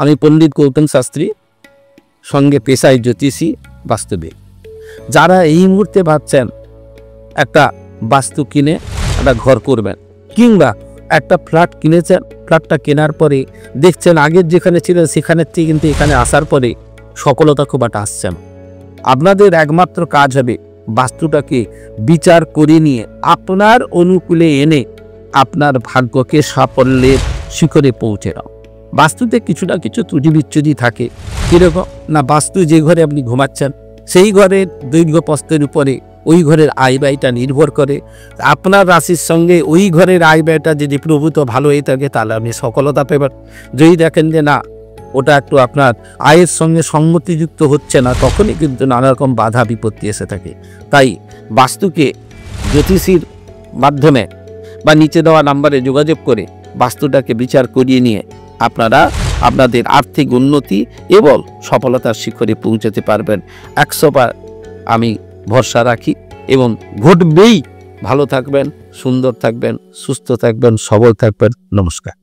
আমি পণ্ডিত গৌতম শাস্ত্রী, সঙ্গে পেশায় জ্যোতিষী, বাস্তবে। যারা এই মুহূর্তে ভাবছেন একটা বাস্তু কিনে একটা ঘর করবেন, কিংবা একটা ফ্ল্যাট কিনেছেন, ফ্ল্যাটটা কেনার পরে দেখছেন আগের যেখানে ছিলেন সেখানের থেকে কিন্তু এখানে আসার পরে সফলতা খুব একটা আসছে না, আপনাদের একমাত্র কাজ হবে বাস্তুটাকে বিচার করে নিয়ে আপনার অনুকূলে এনে আপনার ভাগ্যকে সাফল্যের শিখরে পৌঁছে দাও। বাস্তুতে কিছু না কিছু ত্রুটি বিচ্ছুতি থাকে। কীরকম না, বাস্তু যে ঘরে আপনি ঘুমাচ্ছেন সেই ঘরের দৈর্ঘ্য প্রস্থের উপরে ওই ঘরের আয় ব্যয়টা নির্ভর করে। আপনার রাশির সঙ্গে ওই ঘরের আয় ব্যয়টা যদি প্রভূত ভালো হয়ে থাকে তাহলে আপনি সফলতা পাবেন। যদি দেখেন যে না, ওটা একটু আপনার আয়ের সঙ্গে সম্মতিযুক্ত হচ্ছে না, তখনই কিন্তু নানা রকম বাধা বিপত্তি এসে থাকে। তাই বাস্তুকে জ্যোতিষীর মাধ্যমে বা নিচে দেওয়া নাম্বারে যোগাযোগ করে বাস্তুটাকে বিচার করিয়ে নিয়ে আপনারা আপনাদের আর্থিক উন্নতি এবং সফলতার শিখরে পৌঁছাতে পারবেন। 100বার আমি ভরসা রাখি এবং ঘটবেই। ভালো থাকবেন, সুন্দর থাকবেন, সুস্থ থাকবেন, সবল থাকবেন। নমস্কার।